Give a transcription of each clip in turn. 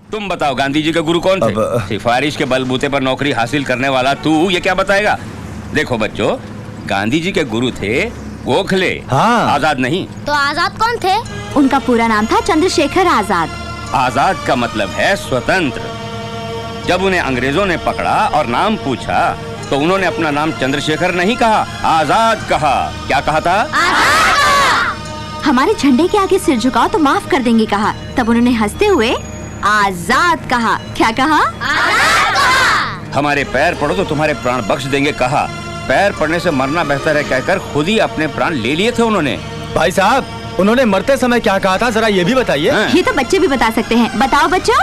तुम बताओ गांधी जी के गुरु कौन थे? सिफारिश के बलबूते पर नौकरी हासिल करने वाला तू ये क्या बताएगा? देखो बच्चों, गांधी जी के गुरु थे गोखले, हाँ। आजाद नहीं। तो आजाद कौन थे? उनका पूरा नाम था चंद्रशेखर आजाद। आजाद का मतलब है स्वतंत्र। जब उन्हें अंग्रेजों ने पकड़ा और नाम पूछा तो उन्होंने अपना नाम चंद्रशेखर नहीं कहा, आजाद कहा। क्या कहा था? हमारे झंडे के आगे सिर झुकाओ तो माफ कर देंगे कहा। तब उन्होंने हंसते हुए आजाद कहा। क्या कहा? आजाद कहा। हमारे पैर पड़ो तो तुम्हारे प्राण बख्श देंगे कहा। पैर पड़ने से मरना बेहतर है कहकर खुद ही अपने प्राण ले लिए थे उन्होंने। भाई साहब, उन्होंने मरते समय क्या कहा था, जरा ये भी बताइए। ये तो बच्चे भी बता सकते हैं। बताओ बच्चों।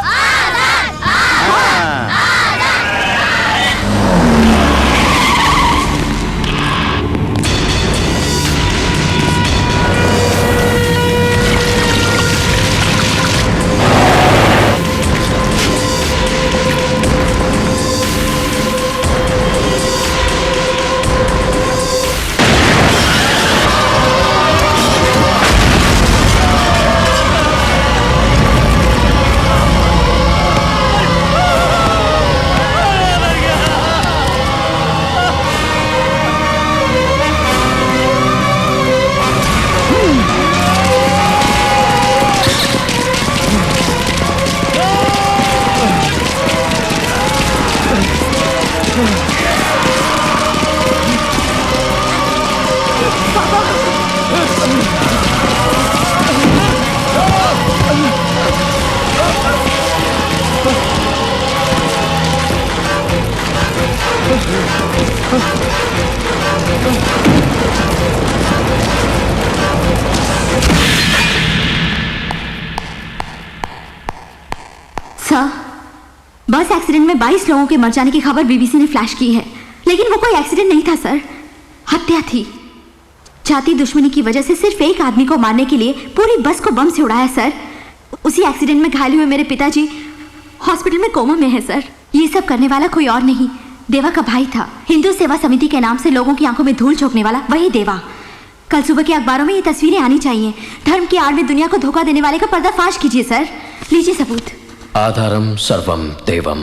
बस एक्सीडेंट में 22 लोगों के मर जाने की खबर बीबीसी ने फ्लैश की है, लेकिन वो कोई एक्सीडेंट नहीं था सर, हत्या थी। जाति दुश्मनी की वजह से सिर्फ एक आदमी को मारने के लिए पूरी बस को बम से उड़ाया सर। उसी एक्सीडेंट में घायल हुए मेरे पिताजी हॉस्पिटल में कोमा में है सर। ये सब करने वाला कोई और नहीं, देवा का भाई था। हिंदू सेवा समिति के नाम से लोगों की आंखों में धूल झोंकने वाला वही देवा। कल सुबह के अखबारों में ये तस्वीरें आनी चाहिए। धर्म की आड़ में दुनिया को धोखा देने वाले का पर्दाफाश कीजिए सर। लीजिए सबूत। आधारम सर्वम देवम।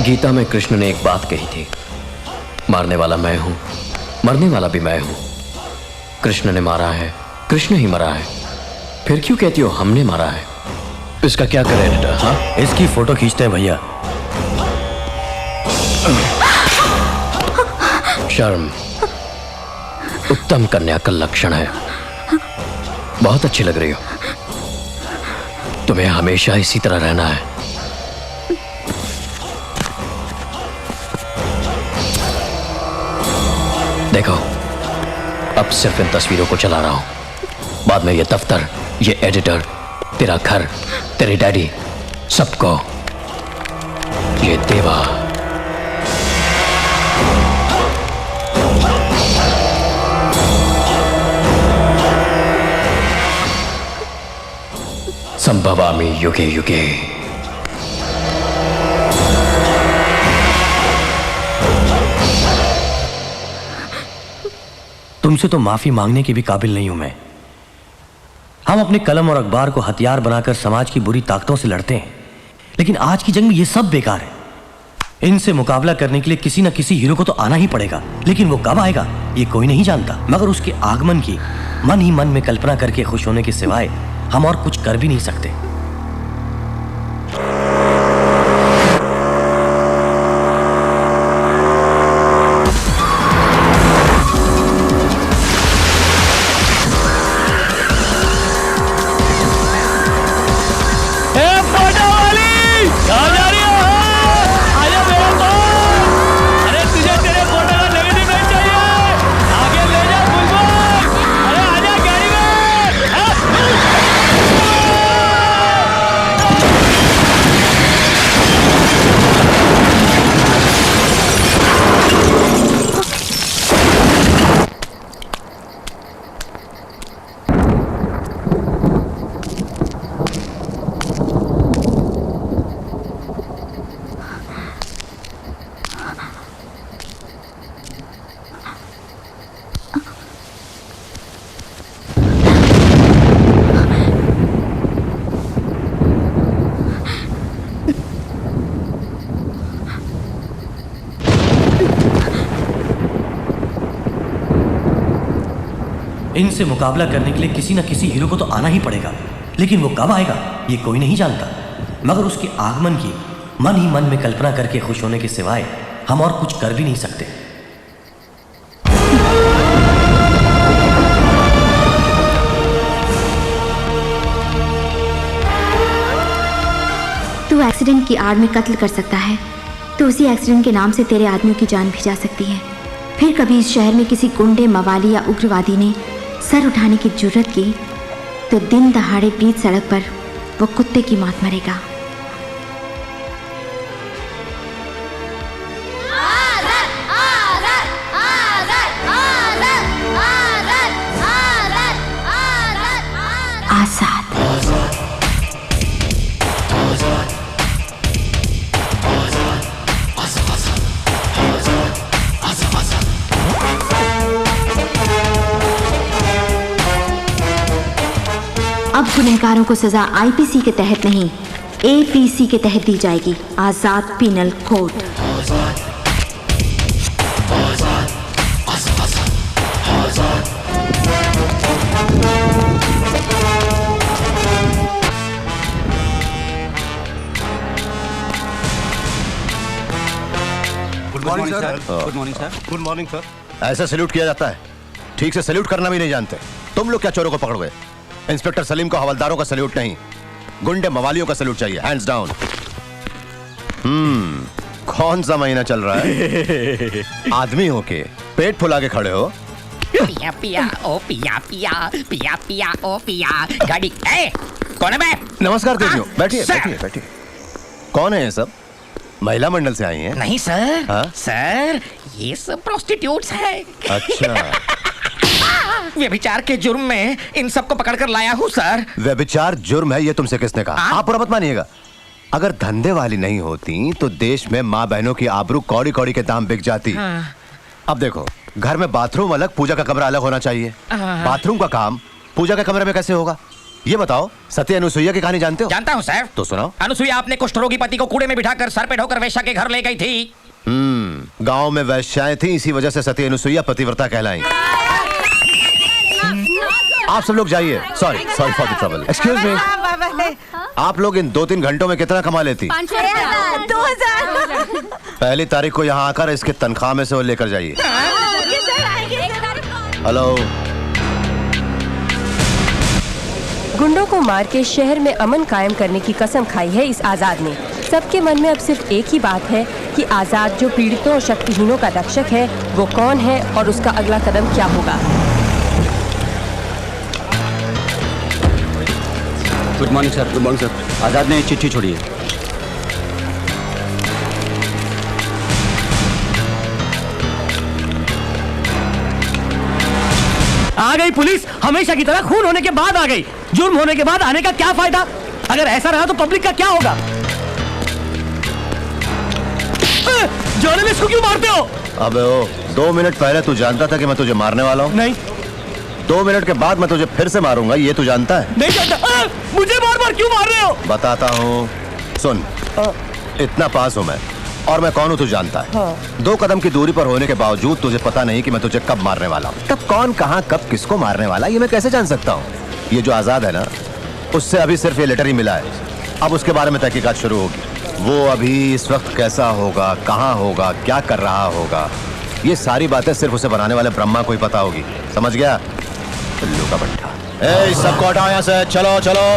गीता में कृष्ण ने एक बात कही थी, मारने वाला मैं हूं, मरने वाला भी मैं हूं। कृष्ण ने मारा है, कृष्ण ही मरा है, फिर क्यों कहती हो हमने मारा है? इसका क्या करें एडिटर? हाँ, इसकी फोटो खींचते हैं भैया। शर्म उत्तम कन्या का लक्षण है। बहुत अच्छी लग रही हो। तुम्हें हमेशा इसी तरह रहना है। देखो, अब सिर्फ इन तस्वीरों को चला रहा हूं, बाद में ये दफ्तर, ये एडिटर, तेरा घर, तेरे डैडी, सबको ये देवा। संभवामि युगे युगे। तुमसे तो माफी मांगने के भी काबिल नहीं हूं मैं। हम अपने कलम और अखबार को हथियार बनाकर समाज की बुरी ताकतों से लड़ते हैं, लेकिन आज की जंग में ये सब बेकार है। इनसे मुकाबला करने के लिए किसी न किसी हीरो को तो आना ही पड़ेगा, लेकिन वो कब आएगा ये कोई नहीं जानता। मगर उसके आगमन की मन ही मन में कल्पना करके खुश होने के सिवाय हम और कुछ कर भी नहीं सकते। इनसे मुकाबला करने के लिए किसी न किसी हीरो को तो आना ही पड़ेगा, लेकिन वो कब आएगा ये कोई नहीं जानता। मगर उसके आगमन की मन ही मन में कल्पना करके खुश होने के सिवाय हम और कुछ कर भी नहीं सकते। तू एक्सीडेंट की आड़ में कत्ल कर सकता है तो उसी एक्सीडेंट के नाम से तेरे आदमियों की जान भी जा सकती है। फिर कभी इस शहर में किसी गुंडे, मवाली या उग्रवादी ने सर उठाने की जुर्रत की तो दिन दहाड़े बीच सड़क पर वो कुत्ते की मौत मरेगा। आजाद। अब गुनहगारों को सजा आईपीसी के तहत नहीं, एपीसी के तहत दी जाएगी। Azad penal code. Good morning sir. Good morning sir. Good morning sir. ऐसा सैल्यूट किया जाता है? ठीक से सैल्यूट करना भी नहीं जानते तुम लोग। क्या चोरों को पकड़ गए? इंस्पेक्टर सलीम को हवलदारों का सैल्यूट नहीं, गुंडे मवालियों का सैल्यूट चाहिए। Hands down. कौन सा महीना चल रहा है? आदमी हो के पेट फुला के खड़े हो। पिया पिया ओ पिया पिया पिया पिया ओ पिया गाड़ी। ए कौन है बे? नमस्कार तेजियो, बैठिए बैठिए बैठिए। कौन है ये सब? महिला मंडल से आई हैं? नहीं सर। हाँ? सर ये सब प्रोस्टिट्यूट्स हैं। अच्छा। व्यभिचार के जुर्म में इन सबको पकड़कर लाया हूँ सर। व्यभिचार जुर्म है ये तुमसे किसने कहा? आप बुरा मत मानिएगा। अगर धंधे वाली नहीं होती तो देश में माँ बहनों की आबरू कौड़ी कौड़ी के दाम बिक जाती। हाँ। अब देखो, घर में बाथरूम अलग, पूजा का कमरा अलग होना चाहिए। बाथरूम का काम पूजा के कमरे में कैसे होगा? ये बताओ, सती अनुसुईया की कहानी जानते हो? जानता हूँ सर। तो सुनाओ। अनुसुईया अपने कुष्ठरोगी पति को कूड़े में बिठाकर सर पे ढोकर वेश्या के घर ले गई थी। गांव में वैश्याएं थी, इसी वजह से सती अनुसुईया पतिव्रता कहलाई। आप सब लोग जाइए। Sorry for the trouble. Excuse me, आप लोग इन 2-3 घंटों में कितना कमा लेती? 2000। पहली तारीख को यहाँ आकर इसके तनख्वाह में से वो लेकर जाइए। हेलो। गुंडों को मार के शहर में अमन कायम करने की कसम खाई है इस आजाद ने। सबके मन में अब सिर्फ एक ही बात है कि आजाद जो पीड़ितों और शक्तिहीनों का रक्षक है वो कौन है और उसका अगला कदम क्या होगा। Good morning sir. Good morning sir. Azad ने चिट्ठी छोड़ी है। आ गई पुलिस, हमेशा की तरह खून होने के बाद आ गई। जुर्म होने के बाद आने का क्या फायदा? अगर ऐसा रहा तो पब्लिक का क्या होगा? जर्नलिस्ट को क्यों मारते हो? अबे ओ, 2 मिनट पहले तू जानता था कि मैं तुझे मारने वाला हूँ? नहीं। 2 मिनट के बाद मैं तुझे फिर से मारूंगा, ये तू जानता है? नहीं जानता। मुझे बार बार क्यों मार रहे हो? बताता हूँ, सुन। इतना पास हूँ मैं, और मैं कौन हूँ तू जानता है। 2 कदम की दूरी पर होने के बावजूद तुझे पता नहीं कि मैं तुझे कब मारने वाला हूँ। कब, कौन, कहाँ, कब, किसको मारने वाला, ये मैं कैसे जान सकता हूँ? ये जो आजाद है ना, उससे अभी सिर्फ ये लेटर ही मिला है। अब उसके बारे में तहकीकात शुरू होगी। वो अभी इस वक्त कैसा होगा, कहाँ होगा, क्या कर रहा होगा, ये सारी बातें सिर्फ उसे बनाने वाले ब्रह्मा को ही पता होगी। समझ गया? उल्लू का बट्टा। ए, सबको हटाओ यहाँ से। चलो चलो।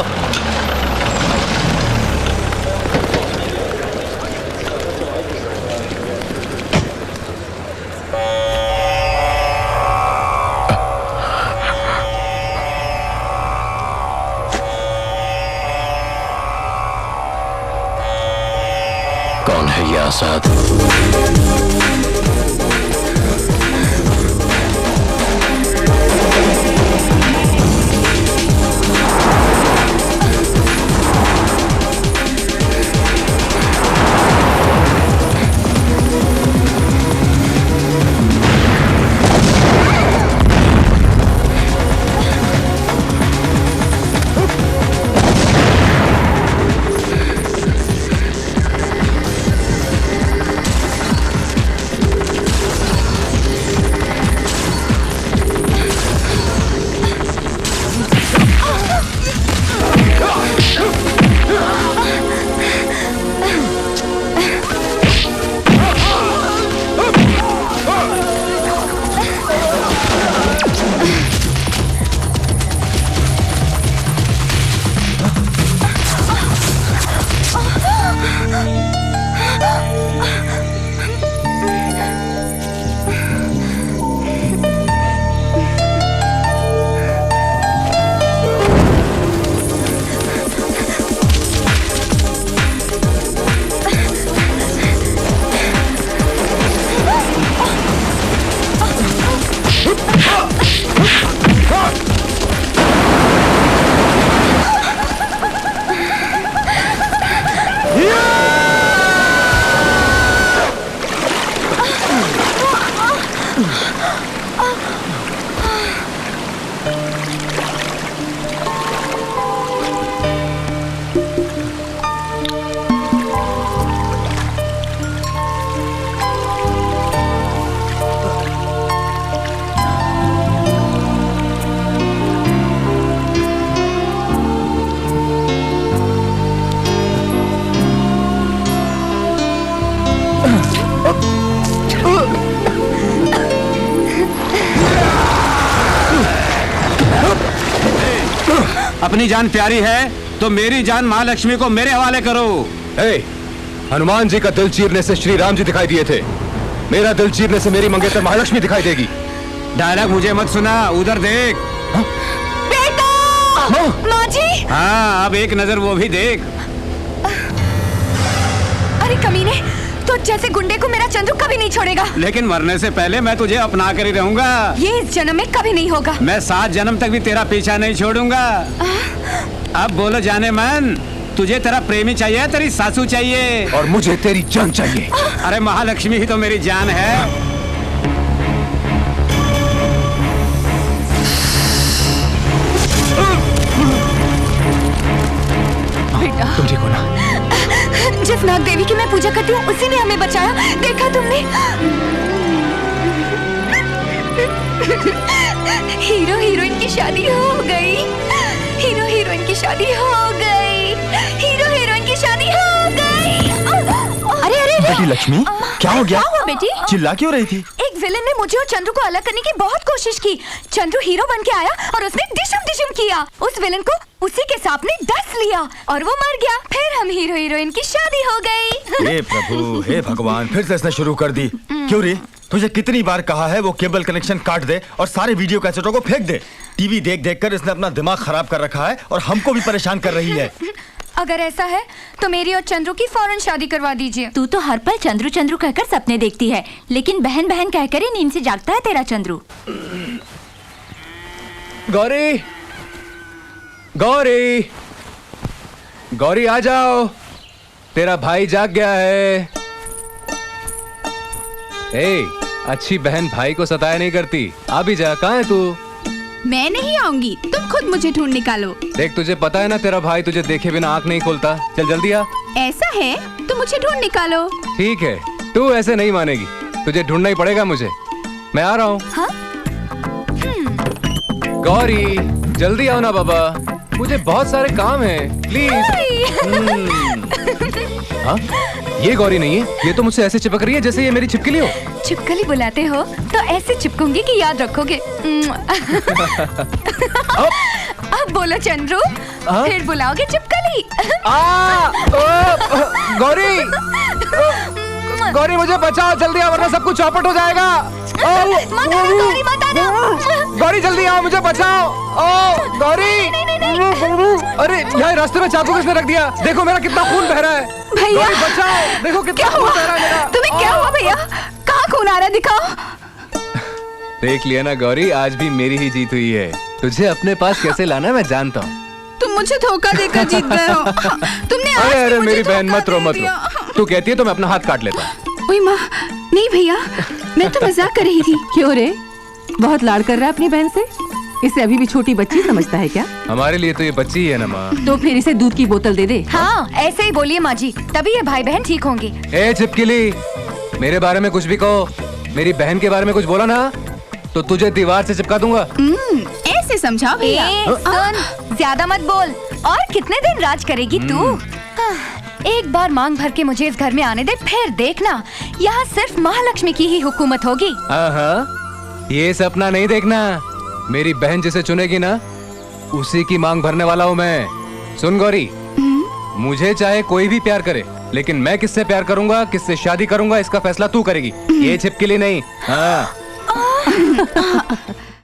कौन है ये आजाद? अपनी जान प्यारी है तो मेरी जान महालक्ष्मी को मेरे हवाले करो। हनुमान जी का दिल चीरने से श्री राम जी दिखाई दिए थे, मेरा दिल चीरने से मेरी मंगेतर महालक्ष्मी दिखाई देगी। डायलॉग मुझे मत सुना, उधर देख। बेटा! माँ जी! हाँ, अब एक नजर वो भी देख। अरे कमीने, तो जैसे गुंडे को मेरा चंद्रू कभी नहीं छोड़ेगा। लेकिन मरने से पहले मैं तुझे अपना कर ही रहूंगा। ये इस जन्म में कभी नहीं होगा। मैं 7 जन्म तक भी तेरा पीछा नहीं छोड़ूंगा। अब बोलो जाने मन, तुझे तेरा प्रेमी चाहिए, तेरी सासू चाहिए? और मुझे तेरी जान चाहिए। अरे महालक्ष्मी ही तो मेरी जान है। बेटा, तुम ठीक हो ना? जिस नाग देवी की मैं पूजा करती हूँ उसी ने हमें बचाया, देखा तुमने? हीरो हीरोइन की शादी हो गई, हीरो हीरोइन की शादी हो गई, हीरो हीरोइन की शादी हो गई। अरे अरे बेटी लक्ष्मी, क्या हो गया? क्या हुआ बेटी? चिल्ला क्यों रही थी? एक विलन ने मुझे और चंद्रू को अलग करने की बहुत कोशिश की। चंद्रू हीरो बन के आया और उसने डिशम डिशम किया। उस विलन को उसी के सांप ने डस लिया और वो मर गया। फिर हम हीरो हीरोइन की शादी हो गई। हे प्रभु, हे भगवान, फिर से इसने शुरू कर दी। क्यों रे? तुझे कितनी बार कहा है वो केबल कनेक्शन काट दे और सारे वीडियो कैसेटों को फेंक दे। टीवी देख देख कर इसने अपना दिमाग खराब कर रखा है और हमको भी परेशान कर रही है। अगर ऐसा है तो मेरी और चंद्रू की फौरन शादी करवा दीजिए। तू तो हर पल चंद्रू चंद्रू कहकर सपने देखती है, लेकिन बहन बहन कहकर ही नींद से जागता है तेरा चंद्रू। गौरी, गौरी, गौरी आ जाओ, तेरा भाई जाग गया है। ए, अच्छी बहन भाई को सताया नहीं करती, आ भी जा। कहाँ है तू? मैं नहीं आऊंगी, तुम खुद मुझे ढूंढ निकालो। देख, तुझे पता है ना तेरा भाई तुझे देखे बिना आंख नहीं खोलता। चल जल्दी आ। ऐसा है तो मुझे ढूंढ निकालो। ठीक है, तू ऐसे नहीं मानेगी, तुझे ढूंढना ही पड़ेगा मुझे। मैं आ रहा हूँ। हाँ? गौरी, जल्दी आओ ना बाबा, मुझे बहुत सारे काम हैं, प्लीज। हाँ? ये गौरी नहीं है, ये तो मुझसे ऐसे चिपक रही है जैसे ये मेरी छिपकली हो। छिपकली बुलाते हो तो ऐसे चिपकूंगी कि याद रखोगे। अब बोलो चंद्रू, फिर बुलाओगे छिपकली। गौरी, गौरी मुझे बचाओ, जल्दी आओ वरना सब कुछ चौपट हो जाएगा। गौरी मत आना। गौरी जल्दी आओ, मुझे बचाओ। ओ गौरी, अरे यहाँ रास्ते में चाकू किसने रख दिया? देखो मेरा कितना खून बह रहा है। भैया बचाओ, देखो कितना खून बह रहा है मेरा। तुम्हें क्या हुआ भैया? कहाँ खून आ रहा है, दिखाओ। देख लिया ना गौरी, आज भी मेरी ही जीत हुई है। तुझे अपने पास कैसे लाना है मैं जानता हूँ। तुम मुझे धोखा देकर जीत गए हो। तुमने आज अरे भी मुझे मेरी बहन, धोखा मत रो दे मत दिया। रो। तू कहती है तो मैं अपना हाथ काट लेता हूँ। ओए माँ, नहीं भैया, मैं तो मजाक कर रही थी। क्यों रे, बहुत लाड़ कर रहा है अपनी बहन से? इसे अभी भी छोटी बच्ची समझता है क्या? हमारे लिए तो ये बच्ची ही है ना माँ। तो फिर इसे दूध की बोतल दे दे। हाँ, ऐसे ही बोलिए माँ जी, तभी ये भाई बहन ठीक होंगे। ए चिपकिली, मेरे बारे में कुछ भी कहो, मेरी बहन के बारे में कुछ बोला ना तो तुझे दीवार से चिपका दूंगा। ऐसे समझाओ भैया। सुन, ज्यादा मत बोल। और कितने दिन राज करेगी तू? एक बार मांग भर के मुझे इस घर में आने दे, फिर देखना यहाँ सिर्फ महालक्ष्मी की ही हुकूमत होगी। हाँ, ये सपना नहीं देखना। मेरी बहन जिसे चुनेगी ना उसी की मांग भरने वाला हूँ मैं। सुन गौरी, मुझे चाहे कोई भी प्यार करे, लेकिन मैं किससे प्यार करूंगा, किससे शादी करूंगा, इसका फैसला तू करेगी। ये छिपकली नहीं। हाँ।